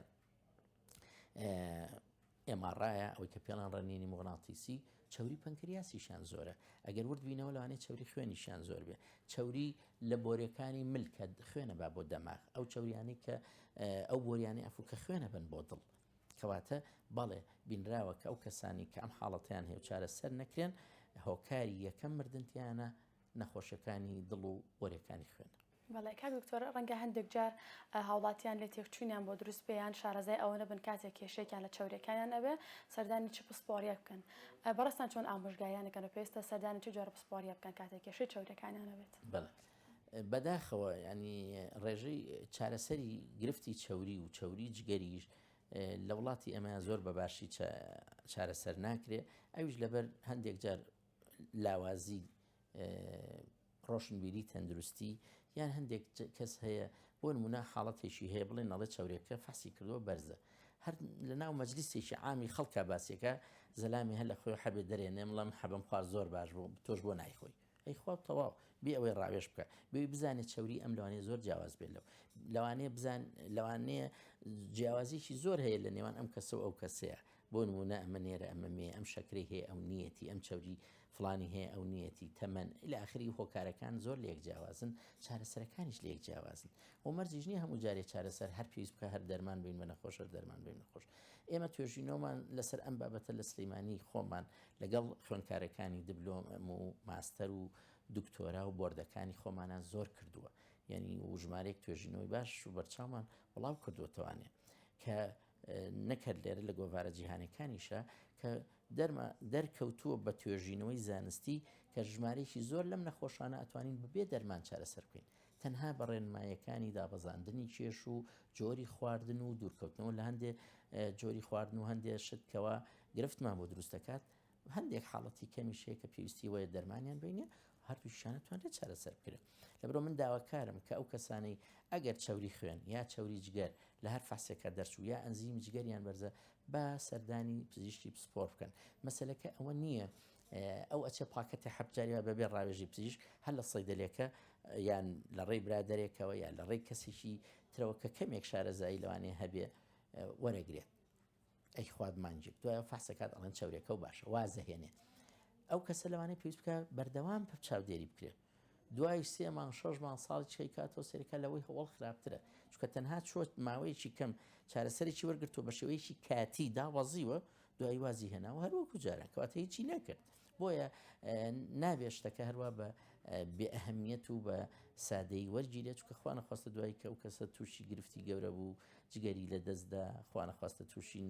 ئێماڕایە ئەوەی کە پێڵان ڕەنینی مۆغناتیسی چاوری پەنکریاسیشان زۆرە. ئەگەر ورد بینەوە لەوانەیە چاوری خوێنیشان زۆر بێ. چاوری لە بۆریەکانی ملکە خوێنە با بۆ دەماغ، ئەو چاوریانی کە ئەو بۆریانی ئەفوکە خوێنە بن بۆ دڵ. کەواتە بەڵێ بینراوە کە ئەو کەسانی کە ئەم حاڵەتیان هەیە و چارەسەر نەکرێن هۆکاری یەکەم مردنتیانە نەخۆشەکانی دڵ و بۆریەکانی خوێنە. بەڵێ کاک دکتۆر ڕەنگە هەندێک جار هاوڵاتیان لێ تێکچوونیان بۆ دروست پێیان شارەزای ئەوە نەبن کاتێک کێشێکیان لە چاوریەکانیان ئەبێ سەردانی چ پسپۆریە بکەن. بەڕستان چۆن ئامۆژگاریانەکەن و پێویستە سەردانی چ جۆرە پسپۆریە بکەن کاتێک کێشەی چاوریەکانیان ئەبێت؟ بەڵێ بەداخەوە ینی ڕێژەی چارەسەری گرفتی چاوری و چاوری جگەریش لە وڵاتی ئەمە زۆر بەباشی چارەسەر ناکرێ. ئەویش لەبەر هەندێک جار لاوازی ڕۆشنبیری تەندروستی یان هەندێک کەس هەیە بۆ نمونە حاڵەتێکی هەیە بڵێن نەڵێ چاوریەکە فاسی کردووە بەرزە، هەر لە ناو مەجلیسێکی عامی خەڵکە باسیەکە زەلامی هەر لە خۆی حەبێ دەرێنێ مڵم حەبم خوارد زۆر باش بوو تۆش بۆ نایخۆی ئەی خواب تەواو بێ ئەوەی ڕاوێش بکە بێ بزانێت چاوری ئەم لەوانەیە زۆر جیاواز بێت لەوانەیە بزان لەوانەیە جیاوازیشی زۆر هەیە لە نێوان ئەم کەسە و ئەو کەسەیە. بۆ نمونە ئەمە نێرە ئەمە مێ ئەم شەکرەی هەیە ئەو نیەتی ئەم چاوری فلانی هەیە ئەو نیەتی تەمەەن لە ئاخری هۆکارەکان زۆر لە یەک جیاوازن چارەسەرەکانیش لە یەک جیاوازن و مەرجیش نییە هەموو جارێ چارەسەر هەر پێویست بکە هەر دەرمان بین بە نەخۆش دەرمان بین نەخۆش. ئێمە توێژینەوەمان لەسەر ئەم بابەتە لە سلەیمانی خۆمان لەگەڵ خوێندکارەکانی دیبلۆم و ماستەر و دکتۆرا و بۆردەکانی خۆمانان زۆر کردووە، یعنی و ژمارەیەک توێژینەوەی باش و بەرچاومان بڵاو کردووەتەوانێ کە نەکرد لێرە لە گۆڤارە جیهانەکانیشە کە دەرکەوتووە بە توێژینەوەی زانستی کە ژمارەیەکی زۆر لەم نەخۆشانە ئەتوانین ببێ دەرمان چارەسەر بکەین تەنها بە ڕێنمایەکانی دابەزاندنی کێش و جۆری خواردن و دوورکەوتنەوە لە هەندێ جۆری خواردن و هەندێک شتکەوە گرفتمان بۆ دروست دەکات هەندێک حاڵەتی کەمیشەیە کە پێویستی وایە دەرمانیان بینێ هەردووشانەتوانێت چارەسەر بکرێت. لەبەرەوە من داواکارم کە ئەو کەسانەی ئەگەر چاوری خوێن یا چاوری جگەر لە هەر فاسێکە دەرچوو یا ئەنزیم جگەریان بەرزە با سەردانی پزیشکی پسپۆر بکەن. مەسەلەکە ئەوە نییە ئەو ئەچێ پاکەتی حەبجاریوە بەبێ ڕاوێژی پزیشک هەر لە سەیدەلێکە یان لە ڕێی برادەرێکەوە یان لە ڕێی کەسێکی ترەوە کە کەمێک شارەزایی لەوانەیە هەبێ وەرەگرێت ئەی خواد مانجێک دوایە فاسەکات ئەڵەن چاورێکە و باشە وازەهێنێ ئەو کەسە لەوانەیە پێویست بکە بەردەوام چاودێری بکرێت دوای 3 مانگ 6 مانگ ساڵی چی کاتەوە سەرەکە لەوەی هەوڵ خراپترە چونکە تەنها چۆت ماوەیەکی کەم چارەسەرێکی وەرگرتووە بە شێوەیەکی کاتی داوەزیوە دوای وازی هێناوە هەروەکو جاران کەواتە هیچی نەکرد بۆیە نابێت شتەکە هەروە بە بێ ئەهەمیەت و بە سادەی وەرگیرێت چونکە خوا نەخواستە دوایی کە ئەو کەسە تووشی گرفتی گەورە بوو جگەری لە دەستدا خوا نەخواستە تووشی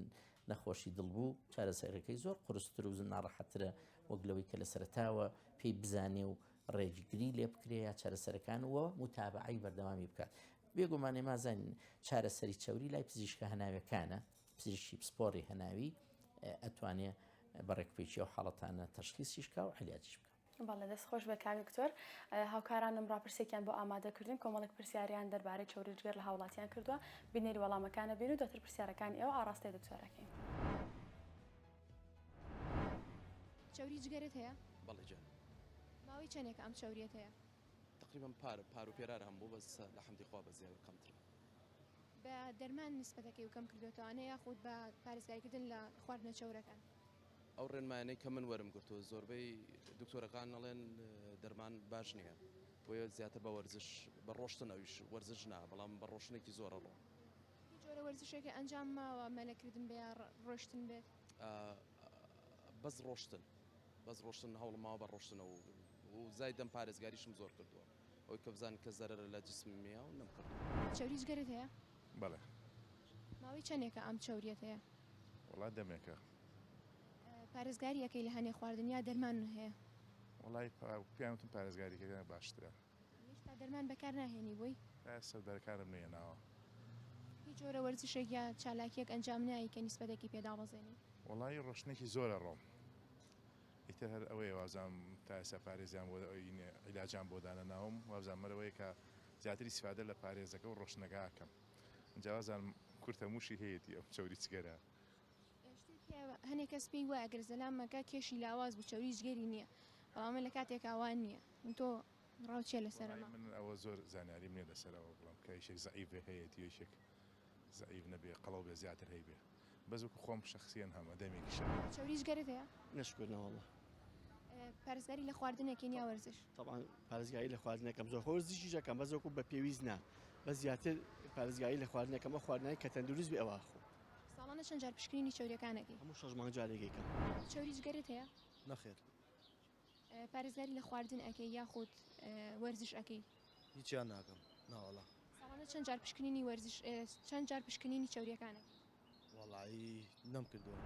نەخۆشی دڵ بوو چارەسەرەکەی زۆر قورستر و ناڕەحەترە وەک لەوەی کە لە سەرەتاوە پێی بزانێ و ڕێگیری لێ بکرێ یا چارەسەرەکان وە متابعی بەردەوامی بکات. بێگومانێ مازانین چارەسەری چاوری لای پزیشکە هەناویەکانە پزیشکی پسپۆڕی هەناوی ئەتوانێ بەڕێکپێکی ئەو حاڵەتانە تەشخیصیشکا و علاجیش بکە. بەڵێ دەست خۆش بە کاک دکتۆر هاوکارانم ڕاپرسێکیان بۆ ئامادەکردن کۆمەڵێک پرسیاریان دەربارەی چاوری جگەر لە هاوڵاتیان کردووە بینێری وەڵامەکانە بین و دواتر پرسیارەکانی ئێوە ئاڕاستەی دکتۆرەکەین. چاوری جگەرت هەیە؟ بەڵێ جان. ماوەی چەندێکە ئەم چاوریەت هەیە؟ تقریبا پار و پێرار هەم بوو بەس لە حەمدی خوا بە زیاد کەمترە. بە دەرمان نسبەتەکەی و کەم کردوێتەوانە یاخود بە پارێزگاریکردن لە خواردنە چاورەکان؟ ئەو ڕێنمایانەی کە من وەرم گرتووە زۆربەی دکتۆرەکان نەڵێن دەرمان باش نییە بۆیە زیاتر بە وەرزش بە ڕۆشتن ئەویش وەرزش نا بەڵام بە ڕۆشنێکی زۆرە ڕۆ. هیچ جۆرە وەرزشێکی ئەنجام ماوە مەلەکردن بێ ڕۆشتن بێت؟ بەس ڕۆشتن هەوڵ ماوە بە ڕۆشتنەوە و زای دەم پارێزگاریشم زۆر کردووە ئەوی کە بزان کە زەرەرە لە جسممیە و نەم کردو. چاوری جگەرت هەیە؟ بەڵێ. ماوەی چەندێکە ئەم چاوریەت هەیە؟ وڵات دەمێکە. پارێزگاری یەکەی لە هەنێ خواردن یا دەرمان هەیە؟ وڵای پیانوتم پارێزگاریکەکە باشترە. هێشتا دەرمان بەکار ناهێنی بۆی؟ سەردارکارم نێناوە. هیچ جۆرە وەرزشێک یا چالاکیەک ئەنجام نایی کە نیسبەتێکی پێدابەزێنی؟ وڵای ڕۆشنێکی زۆرە ڕۆم. ئیتر هەر ئەوەیە وازام تا ئێستا پارێزیان بۆ عیلاجان بۆ دانە ناوم وابزان مەرەوەی کە زیاتری سیفادە لە پارێزەکە و ڕۆشنەکەکەم. جیاوازان کورتە موشی هەیەی ئەو چاوری جگەرە. هەنێک کەس پێی وایە گەر زەلامەکە کێشی لاواز بوو چاوری جگەری نییە بەڵام لە کاتێک ئاوان نییە تۆ ڕاوچێ لەسەرمە من ئەوە زۆر زانیاری منێ لەسەرەوە بڵام کە یشێک زعیفێ هەیە یشێک زعیف نەبێ قەڵەو بێ زیاتر هەیبێ بەزوکو خۆم شخصیان هەمە دەمێکی شە چاوری جگەرت هەیە نشکردنا والله پارێزگاری لە خواردنێکی نیا وەرزش طبعا پارێزگایی لە خواردنەکەم زۆر خۆرزیشی ژەکەم بەزۆکو بە پێویست نا بە زیاتر پارێزگایی لە خواردنەکەم ئەو خواردنایی کە تەندروست بێ ئەوە خۆ ساڵانە چەند جار پشکنینی چاوریەکانەکەی هەموو 6 مانگ جارێکێکم چاوری جگەرت هەیە نەخێر پارێزگاری لە خواردن ئەەکەی یاخود وەرزش ئەەکەی هیچیان ناکەم ناوەڵا ساڵانە چەند جار پشکنینی وەرزش چەند جار پشکنینی چاوریەکانەکەی وەڵایی نەم کردووە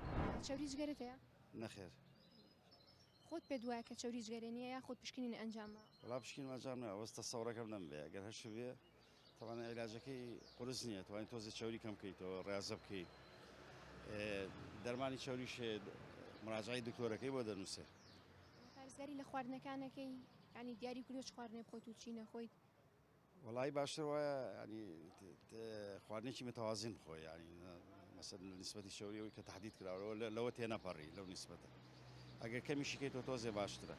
چاوری جگەرت هەیە نەخێر خۆت پێ دوایە کە چاوری جگەرێ نیە یاخود پشکنین ئەنجامە وڵا پشکین ماجام ئەوەستە سەورەکەم نەمبێ ئەگەر هەش بێ تەوان عیلاجەکەی قورس نییە توانین تۆزی چاوری کەم بکەیتەوە ڕاضە بکەیت دەرمانی چاوریش مراجعی دکتۆرەکەی بۆ دەنووسێ پارێزگاری لە خواردنەکانەکەی ینی دیاری کردو چ خواردنێ بخۆیت و چی نەخۆیت وڵی باشتر وایە ینی خواردنێکی متەوازین بخۆی ینی مەسەن نسبەتی شەوریەوەی کە تهدید کراوە لەوە تێنەپەڕی لەو نسبەتە ئەگەر کەمیشی کەیتەوە تۆزێ باشترە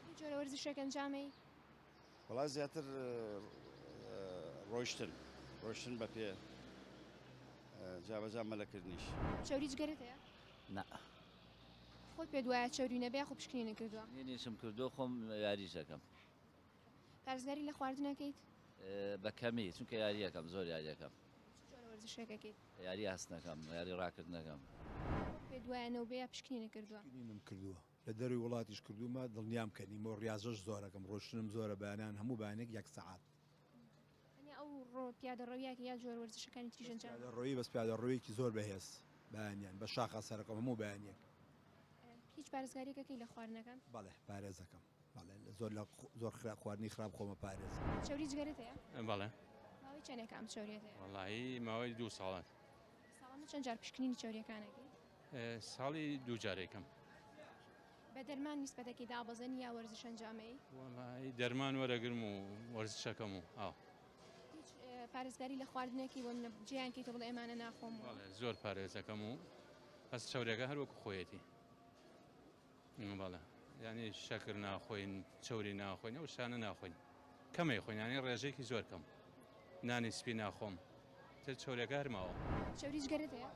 هیچ جۆرە وەرزشێک ئەنجامەی وڵا زیاتر ڕۆیشتن بە پێ جابەجا مەلەکردنیش چاوری جگەرت هەیە نا خۆت پێ دوایە چاوری نەبێ خۆ پشکنی نەکردووە نێنیشم کردو خۆم یاریشەکەم پارێزگاری لە خواردنەکەیت بە کەمی چونکە یاریەکەم زۆر یاریەکەم چ جۆرە وەرزشێکەکەیت یاری هەستنەکەم یاری ڕاکردنەکەم پێ دوایەنەوە بێ پشکنی نەکردووە نم کردووە لە دەروی وڵاتیش کردومە دڵنیام کەنیمە ڕاضەش زۆرەکەم ڕۆشتنم زۆرە بەیانان هەموو بانێک 1 سەعات ئەو ڕۆ پیادەڕەویاکە یا جۆرە وەرزشەکانی تریژەنجام ڕۆیی بەس پیادەڕۆیەکی زۆر بەهێز بەیانیان بە شاخە سەرەکەم هەموو بەیانیەک هیچ پارێزگاریەکەی لە خواردنەکان بەڵێ پارێزەکەم زۆر خواردنی خراپ خۆمە پارێز چاوری جگەرت هەیە بەڵێ ماوەی چەندێک ئەم چاوریێت هەیە وەڵایی ماوەی 2 ساڵات ساڵانە چەند جار پشکنینی چاوریەکانەکەی ساڵی 2 جارێکم بە دەرمان نیسبەتێکی دابەزەنی یا وەرزش ئەنجامەی وەڵایی دەرمان وەرەگرم و وەرزشەکەم و هیچ پارێزگاری لە خواردنێکی بۆ جیانکەیتە بڵێ ئێمانە ناخۆم زۆر پارێزەکەم و بەس چاورێکە هەروەکو خۆیەتی بەڵێ ینی شەکر ناخۆین چوری ناخۆین ئەو شانە ناخۆین کەمەی خۆینانی ڕێژێکی زۆر کەم نانی سپی ناخۆم تر چۆرێکە هەرماوە چاوری جگەرت هەیە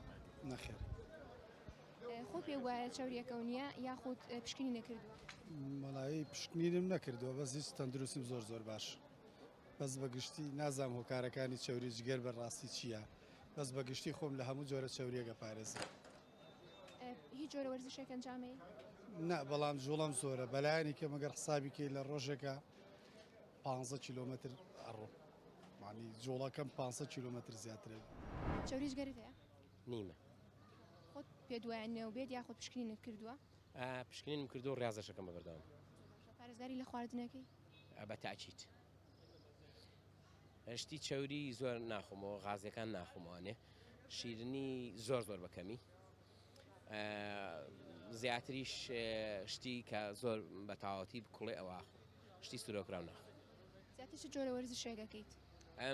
نەخێر خۆ پێ وایە چاوریەکە نیە یاخود پشکنی نەکردووە مەڵایی پشکنینم نەکردووە بەس هیچ تەندروستیم زۆر باش بەس بەگشتی نازام هۆکارەکانی چاوری جگەر بەڕاستی چییە بەس بەگشتی خۆم لە هەموو جۆرە چاوریەکە پارێزم هیچ جۆرە وەرزشێک ئەنجامەی نه بەڵام جوڵم زۆرە بەلایانی کە مەگەر حسابی کەی لە ڕۆژێکە 15 کیلومتر ئەڕۆ معنی جوڵەکەم 500 کیلومتر زیاترە چاوری جگەرت هەیە نیمە خۆت پێ دوایە نێو بێت یاخود پشکنی نەکردووە پشکنینم کردو و ڕاضەشەکەم بەبەردەوام پارێزگاری لە خواردنەکەی بە تاچیت هەشتی چاوری زۆر ناخۆمەوە غازەکان ناخۆمەوانێ شیرنی زۆر بەکەمی زیاتریش شتی کە زۆر بە تاواتی بکوڵێ ئەوە شتی سورۆکرااو ناخ زیاتر چ جۆرە وەرزشێکەکەیت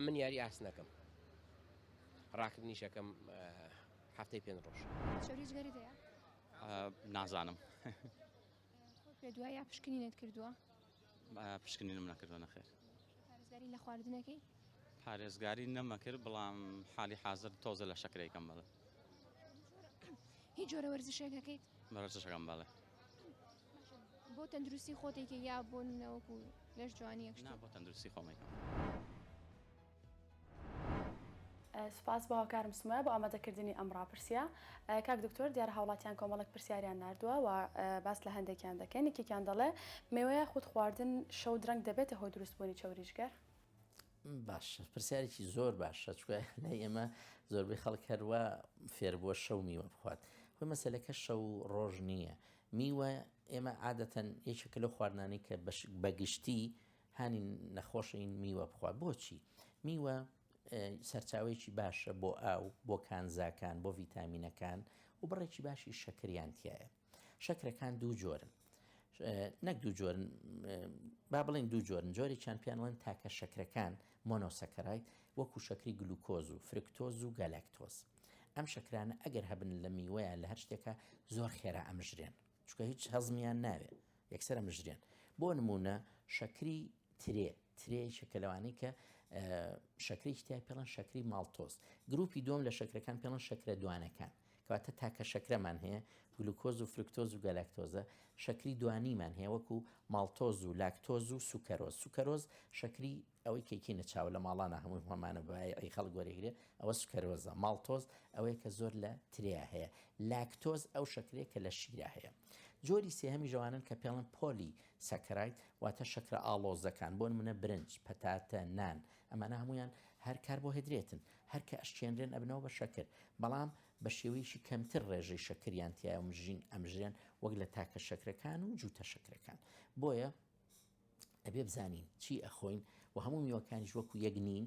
من یاری ئاسنەکەم ڕاکردنیشەکەم هەفتەی 5 ڕۆژ چاوری جگەرت هەیە نازانم خۆت پێ دوایە پشکنی نێت کردووە پشکنینم نەکردو نەخێر پارێزگاری لە خواردنەکەی پارێزگاری نەمەکرد بەڵام حالی حاضر تۆزە لە شەکرەکەم بەڵێ هیچ جۆرە وەرزشێکەکەیت بەڕێزەکەم بەڵێ بۆ تەندروستی خۆتێکی یا بۆ نەوەکو لەش جوانی یەکشت بۆ تەندروستی خۆمەکەم سپاس بە هاوکارم سمە بۆ ئامادەکردنی ئەم ڕاپرسیە کاک دکتۆر دیارە هاوڵاتیان کۆمەڵک پرسیاریان نردووە و باس لە هەندێکیان دەکەن یەکێکیان دەڵێ میوەیە خود خواردن شەو درەنگ دەبێتە هۆی دروستبوونی چاوریژگەر باش پرسیارێکی زۆر باشە چکە لە ئێمە زۆربەی خەڵک هەروە فێر بووە شەو میوە بخوات خۆی مەسەلەکە شەو ڕۆژ نییە میوە ئێمە عادەتەن یەکێکە لەو خواردنانی کە بەگشتی هانی نەخۆشین میوە بخوات بۆچی میوە سەرچاوەیەکی باشە بۆ ئاو بۆ کانزاکان بۆ ڤیتامینەکان و بڕێکی باشی شەکریان تایە شەکرەکان دوو جۆرن نەک دوو جۆرن با بڵێن دوو جۆرن جۆرێکیان پیانڵێن تاکە شەکرەکان مۆنۆسەکەرایت وەکو شەکری گلوکۆز و فرکتۆز و گەلەکتۆز ئەم شەکرانە ئەگەر هەبن لە میوەیە لە هەر شتێکە زۆر خێرا ئەمژرێن چکە هیچ هەزمیان ناوێت یەکسەر ئەمژرێن بۆ نمونە شەکری ترێ شەکەلەوانی کە شەکری شتیای پێڵەن شەکری ماڵتۆز گروپی دوم لە شەکرەکان پێڵەن شەکرە دوانەکان کەواتە تاکە شەکرەمان هەیە گلوکۆز و فرکتۆز و گەلاکتۆزە شەکری دوانیمان هەیە وەکو ماڵتۆز و لاکتۆز و سوکەرۆز شەکری ئەوەی کەیکی نەچاو لە ماڵانە هەموو هەمانە بەی خەڵک وەرەگرێ ئەوە سوکەرۆزە ماڵتۆز ئەوەیە کە زۆر لە تریا هەیە لاکتۆز ئەو شەکرەیە کە لە شیرا هەیە جۆری سێهەمی ژەوانن کە پێڵن پۆلی سەکرایت واتە شەکرە ئاڵۆزەکان بۆ نمونە برنج پەتاتە نان ئەمانە هەمویان هەر کاربۆهیدرێتن هەر کە ئەشکێنرێن ئەبنەوە بە شەکر بەڵام بە شێوەیەشی کەمتر ڕێژەی شەکریان تیا و مژین ئەمژرێن وەک لە تاکە شەکرەکان و جوتە شەکرەکان بۆیە ئەبێ بزانین چی ئەخۆین و هەموو میوەکانیش وەکو یەک نین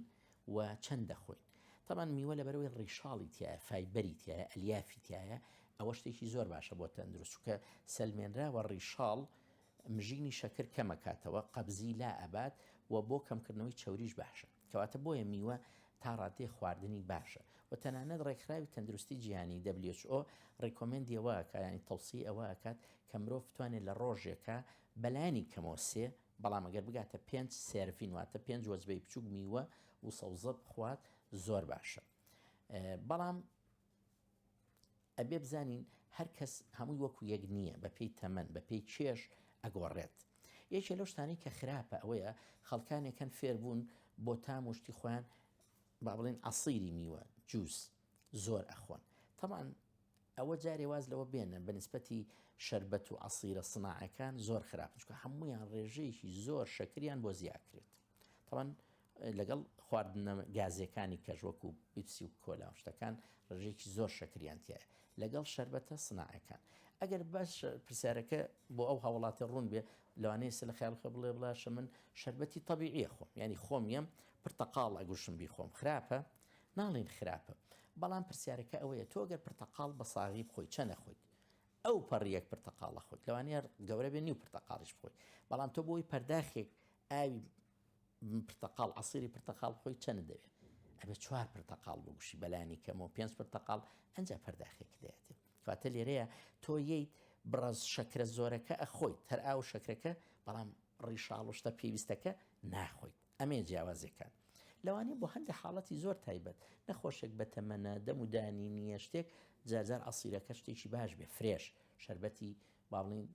و چەند دەخۆین طبعاً میوە لەبەرەوەی ڕیشاڵی تایە فایبەری تایە ئەلیافی تایە ئەوە شتێکی زۆر باشە بۆ تەندروست چونکە سەلمێنراوە ڕیشاڵ مژینی شەکر کەمەکاتەوە قەبزی لا ئەبات و بۆ کەمکردنەوەی چەوریش باشە کەواتە بۆیە میوە تا ڕادێ خواردنی باشە و تەنانەت ڕێکخراوی تەندروستی جیهانی WHO ڕێکۆمەندی ئەوەکە ینی تەوسی ئەوە ئەکات کە مرۆڤ بتوانێت لە ڕۆژێکە بەلایانی کەمەوە سێ بەڵام ئەگەر بگاتە 5 سێرڤین واتە 5 وەجبەی بچووک میوە و سەوزە بخوات زۆر باشە بەڵام ئەبێ بزانین هەر کەس هەمووی وەکو یەک نییە بە پێی تەمەن بە پێی چێش ئەگۆڕێت یەکێ لەو شتانەی کە خراپە ئەوەیە خەڵکانێکەن فێر بوون بۆ تام و شتی خۆیان با بڵێن عەسیری میوە جووس زۆر ئەخۆن طبعاً ئەوە جارێ واز لەوە بێنن بە نسبەتی شەربەت و عەسیرە سناعەکان زۆر خراپن چونکە هەموویان ڕێژەیەکی زۆر شەکریان بۆ زیادکرێت طبعاً لەگەڵ خواردنە گازەکانی کەژ وەکو پیپسی و کۆلا و شتەکان ڕێژەیەکی زۆر شەکریان تایە لەگەڵ شەربەتە سناعەکان ئەگەر باش پرسیارەکە بۆ ئەو هاوڵاتی ڕوون بێ لەوانەیە سە لە خیالخە بڵێ بڵاشە من شەربەتی طەبیعیە خۆم ینی خۆم یم پرتەقاڵ ئەگوشم بیخۆم خراپە ناڵێن خراپە بەڵام پرسیارەکە ئەوەیە تۆ گەر پرتەقاڵ بە ساغی بخۆی چەنە خۆیت ئەو پەڕیەک پرتەقاڵە خۆیت لەوانەیە گەورە بێ نیو پرتەقاڵیش بخۆی بەڵام تۆ بۆی پەرداخێک ئاوی پرتەقاڵ عەسیری پرتەقاڵ بخۆی چەند دەوێت ئەبێ 4 پرتەقاڵ بگوشی بەلایانی کەمەوە 5 پرتەقاڵ ئەنجا پەرداخێک دەیەتێ کاتە لێرەیە تۆ یەیت بڕز شەکرە زۆرەکە ئەخۆیت هەر ئاو شەکرەکە بەڵام ڕیشاڵ و شتە پێویستەکە ناخۆیت ئەمێ جیاوازەکان لەوانەیە بۆ هەندێک حاڵەتی زۆر تایبەت نەخۆشێک بەتەمەنە دەمودانی نییە شتێک جارجار عەسیرەکە شتێکی باش بێ فرێش شەربەتی با بڵین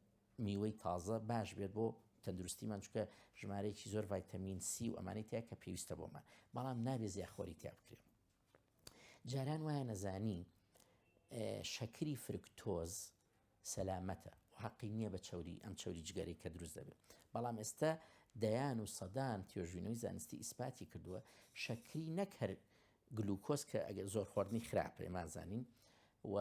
میوەی تازە باش بێت بۆ تەندروستیمان چونکە ژمارەیەکی زۆر ڤایتەمین سی و ئەمانەی تایە کە پێویستە بۆمان بەڵام نابێ زیاخۆری تیا بکرێن جاران وایە نەزانی شەکری فرکتۆز سەلامەتە و حەقی نییە بە چەوری ئەم چەوری جگەرەی کە دروست دەبێت بەڵام ئێستا دەیان و سەدان تێژوینەوەی زانستی ئیسپاتی کردووە شەکری نەک هەر گلوکۆز کە ئەگەر زۆر خواردنی خراپە ئێمازانین و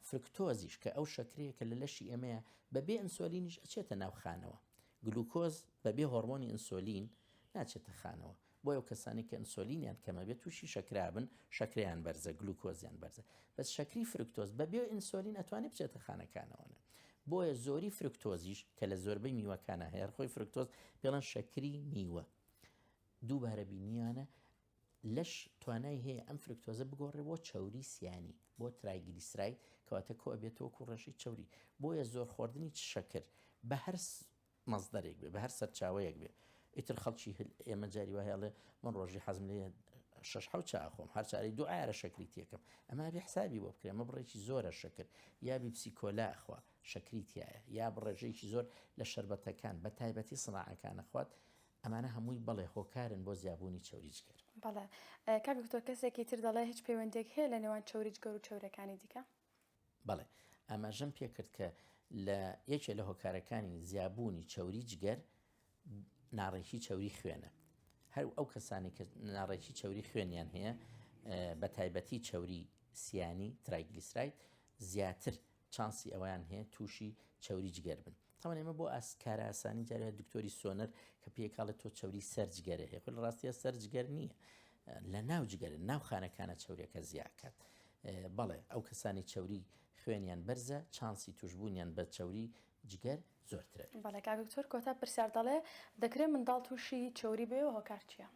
فرکتۆزیش کە ئەو شەکرەیە کە لە لەشی ئەمەیە بەبێ ئەنسۆلینیش ئەچێتە ناو خانەوە گلوکۆز بەبێ هۆرمۆنی ئینسۆلین ناچێتە خانەوە بۆ ئەو کەسانی کە ئینسۆلینیان کەمە بێت تووشی شەکرابن شەکریان بەرزە گلوکۆزیان بەرزە بەس شەکری فرکتۆز بەبێ ئینسۆلین ئەتوانێت بچێتە خانەکانەوەە بۆیە زۆری فرکتۆزیش کە لە زۆربەی میوەکانە هەیە خۆی فرکتۆز پێڵەن شەکری میوە دووبارە بینیانە لەش توانای هەیە ئەم فرکتۆزە بگۆڕێ بۆ چەوری سیانی بۆ ترایگلیسراید کەواتە کۆ ئەبێتەوە کوڕەشی چەوری بۆیە زۆر خواردنی شەکر بە هەر مەزدەرێک بێ بە هەر سەرچاوەیەک بێ ئیتر خەڵکی ئێمە جاری وایڵێ من ڕۆژی حەزم لێ 6 چاخۆم هەر چارەی دو ئارە شەکری تێکم ئەمە بێ حسابی بۆ بکرێ ئەمە بڕێکی زۆرە شەکر یا بیپسی کۆلا ئەخوا شەکری تایە یا بڕێژەیەکی زۆر لە شەربەتەکان بە تایبەتی سناعەکانە خوات ئەمانە هەمووی بەڵێ هۆکارن بۆ زیابوونی چەوری جگەر بەڵێ کاکتۆر کەسێکی تر دەڵێ هیچ پەیوەندێک هەیە لە نێوان چەوری جگەر و چەورەکانی دیکە بەڵێ ئەماژەم پێکرد کە لە یەکێ لە هۆکارەکانی زیابوونی چەوری جگەر ناڕێکی چەوری خوێنە هەر ئەو کەسانی کە ناڕێکی چەوری خوێنیان هەیە بە تایبەتی چەوری سیانی ترایگلیسراید زیاتر چانسی ئەویان هەیە تووشی چەوری جگەر بن تاوان ئێمە بۆ ئاسکارە ئاسانی جارێ دکتۆری سۆنەر کە پێکاڵێت تۆ چەوری سەرجگەرە هەیە خۆی ڕاستیە سەرجگەر نییە لە ناو جگەرە ناو خانەکانە چەوریەکە زیاکات بەڵێ ئەو کەسانی چەوری خوێنیان بەرزە چانسی توشبوونیان بە چەوری جگەر زۆرترە بەڵێ کاکتۆر کۆتا پرسیار دەڵێ دەکرێت منداڵ تووشی چەوری بێ و هۆکار چییە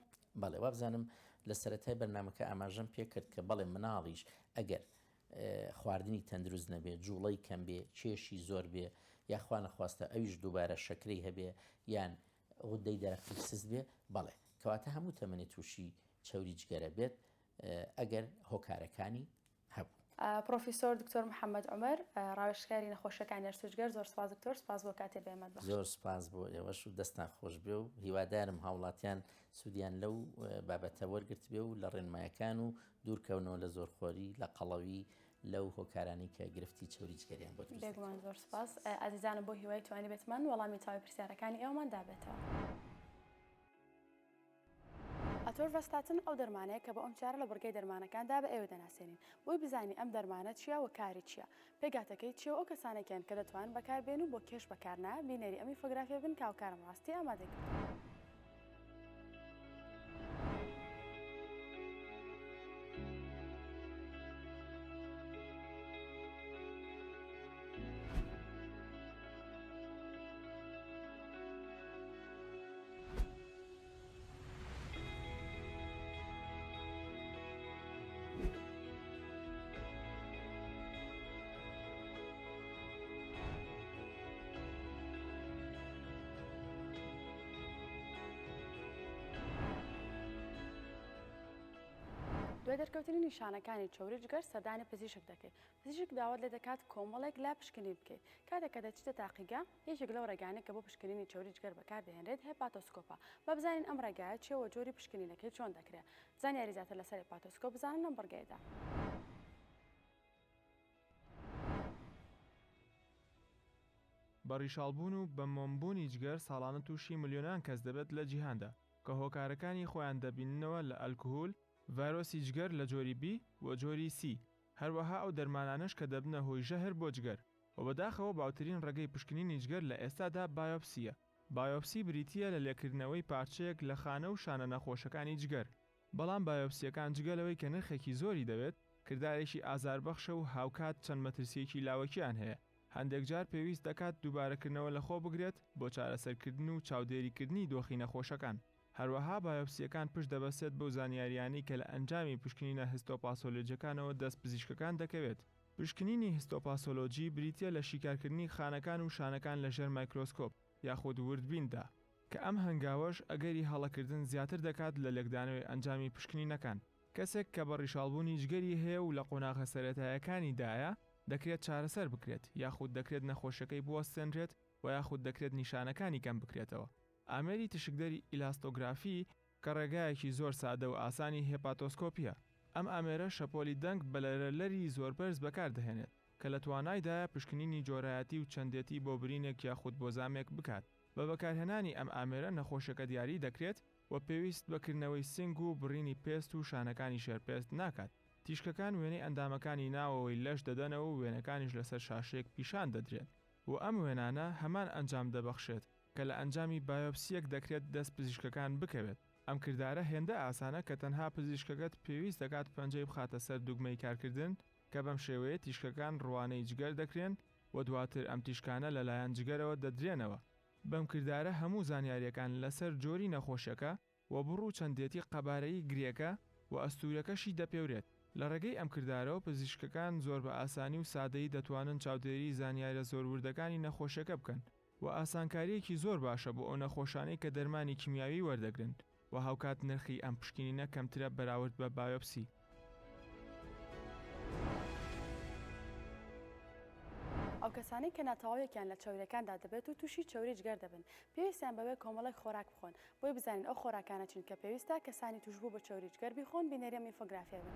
بەڵێ وابزانم لە سەرەتای بەرنامەکە ئاماژەم پێکرد کە بەڵێ مناڵیش ئەگەر خواردنی تەندروست نەبێ، جوڵەی کەم بێ، کێشی زۆر بێ، یاخوا نەخواستە ئەویش دووبارە شەکرەی هەبێ یان غودەی دەرەختی سز بێ، بەڵێ کەواتە هەموو تەمەنی تووشی چەوری جگەرە بێت ئەگەر هۆکارەکانی هەبوو. پرۆفیسۆر دکتۆر محەممەد عومەر ڕاوێژکاری نەخۆشەکانی هەرسوجگەر زۆر سپاس دکتۆر، سپاس بۆ کاتێ بێمەد بەخش. زۆر سپاس بۆ ئێوەش و دەستان خۆش بێ و هیوادارم هاوڵاتیان سوودیان لەو بابەتە وەرگرت بێ و لە ڕێنمایەکان و دوورکەونەوە لە زۆرخۆری لە قەڵەوی لەو هۆکارانی کە گرفتی چەوری جگەریان بۆ دروست. بێگومان زۆر سپاس. ئازیزانم بۆ هیوای توانی بێتمان وەڵامی تاوی پرسیارەکانی ئێوەمان دابێتەوە. ئەتۆڤەستاتن ئەو دەرمانەیە کە بە ئەم چارە لە بڕگەی دەرمانەکاندا بە ئێوە دەناسێنین بۆی بزانی ئەم دەرمانە چییە و کاری چییە، پێگاتەکەی چیە و ئەو کەسانێکیان کە دەتوان بەکاربێن و بۆ کێش بەکارنا بینەری ئەمی فۆگرافیە بن کاوکارم ڕاستی ئامادەکرد. دوای دەرکەوتنی نیشانەکانی چەوری جگەر سەردانی پزیشک دەکەیت. پزیشک داوات لێ دەکات کۆمەڵێک لا پشکنین بکەیت. کاتێک کە دەچیتە تاقیگا یەکێک لەو ڕێگانەی کە بۆ پشکنینی چەوری جگەر بەکاردەهێنرێت هێپاتۆسکۆپە. با بزانین ئەم ڕێگایە چیە و جۆری پشکنینەکەی چۆن دەکرێت. زانیاری زیاتر لەسەر هێپاتۆسکۆپ بزانن لەم بڕگەیەدا. بەڕیشاڵبوون و بە مۆمبوونی جگەر ساڵانە تووشی ملیۆنان کەس دەبێت لە جیهاندا کە هۆکارەکانی خۆیان دەبیننەوە لە ئەلکۆهۆل، ڤایرۆسی جگەر لە جۆری B و جۆری C، هەروەها ئەو دەرمانانش کە دەبنە هۆی ژەهر بۆ جگەر و بەداخەوە باوترین ڕێگەی پشکنینی جگەر لە ئێستادا بایۆپسیە. بایۆپسی بریتیە لە لێکردنەوەی پارچەیەک لە خانە و شانە نەخۆشەکانی جگەر. بەڵام بایۆپسیەکان جگەلەوەی کە نرخێکی زۆری دەوێت کردارێکی ئازاربەخشە و هاوکات چەند مەترسیەکی لاوەکیان هەیە. هەندێک جار پێویست دەکات دووبارەکردنەوە لە خۆ بگرێت بۆ چارەسەرکردن و چاودێریکردنی دۆخی نەخۆشەکان. هەروەها بایۆپسیەکان پشت دەبەسێت بەو زانیاریانی کە لە ئەنجامی پشکنینە هیستۆپاسۆلۆجیەکانەوە دەست پزیشکەکان دەکەوێت. پشکنینی هیستۆپاسۆلۆجی بریتیە لە شیکارکردنی خانەکان و شانەکان لەژێر مایکرۆسکۆپ یاخود وردبیندا کە ئەم هەنگاوەش ئەگەری هەڵەکردن زیاتر دەکات لە لێکدانەوەی ئەنجامی پشکنینەکان. کەسێک کە بە ڕیشاڵبوونی جگەری هەیە و لە قۆناغە سەرەتایەکانیدایە دەکرێت چارەسەر بکرێت یاخود دەکرێت نەخۆشەکەی بوەستێنرێت و یاخود دەکرێت نیشانەکانی کەم بکرێتەوە. ئامێری تشکدەری ئیلاستۆگرافی کە ڕێگایەکی زۆر سادە و ئاسانی هێپاتۆسکۆپیە. ئەم ئامێرە شەپۆلی دەنگ بە لەرەلەری زۆر بەرز بەکاردەهێنێت کە لە توانایدایە پشکنینی جۆرایەتی و چەندێتی بۆ برینێک یاخود بۆ زامێک بکات. بە بەکارهێنانی ئەم ئامێرە نەخۆشەکە دیاری دەکرێت و پێویست بەکردنەوەی سنگ و بڕینی پێست و شانەکانی شێرپێست ناکات. تیشکەکان وێنەی ئەندامەکانی ناوەوەی لەش دەدەنەوە و وێنەکانیش لەسەر شاشەیەک پیشان دەدرێت و ئەم وێنانە هەمان ئەنجام دەبەخشێت کە لە ئەنجامی بایۆپسیەک دەکرێت دەست پزیشکەکان بکەوێت. ئەم کردارە هێندە ئاسانە کە تەنها پزیشکەکەت پێویست دەکات پەنجەی بخاتە سەر دوگمەی کارکردن کە بەم شێوەیە تیشکەکان ڕوانەی جگەر دەکرێن و دواتر ئەم تیشکانە لەلایەن جگەرەوە دەدرێنەوە. بەم کردارە هەموو زانیاریەکان لەسەر جۆری نەخۆشیەکە و بڕوو چەندێتی قەبارەی گرێکە و ئەستورەکەشی دەپێورێت. لە ڕێگەی ئەم کردارەوە پزیشکەکان زۆر بە ئاسانی و سادەیی دەتوانن چاودێری زانیارە زۆروردەکانی نەخۆشیەکە بکەن و ئاسانکاریەکی زۆر باشە بۆ ئەو نەخۆشانەی کە دەرمانی کیمیاوی وەردەگرن و هاوکات نرخی ئەم پشکنینە کەمترە بەراورد بە بایۆپسی. ئەو کەسانی کە ناتەواویەکیان لە چاویەکاندا دەبێت و تووشی چەوری جگەر دەبن پێویستیان بەوێ کۆمەڵێک خۆراک بخۆن بۆی بزانین ئەو خۆراکانە چین کە پێویستە کەسانی توشبوو بە چەوری جگەر بیخۆن بینەریە میفۆگرافیا بن.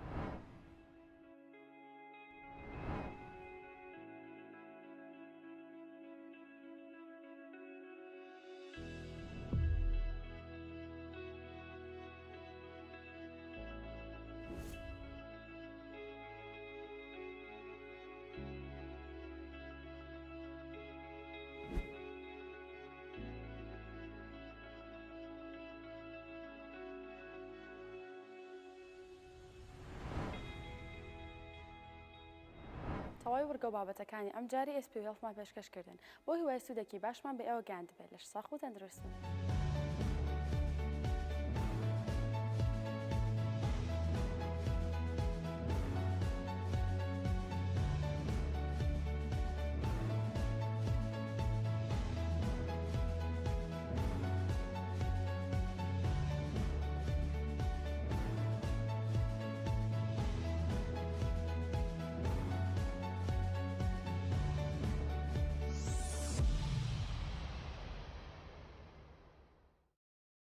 تەواوی وەرگە و بابەتەکانی ئەم جاری SP هێڵفمان پێشکەشکردن بۆ هیوای سوودێکی باشمان بە ئێوە گەیاندبێت لەش ساخ و تەندروستن.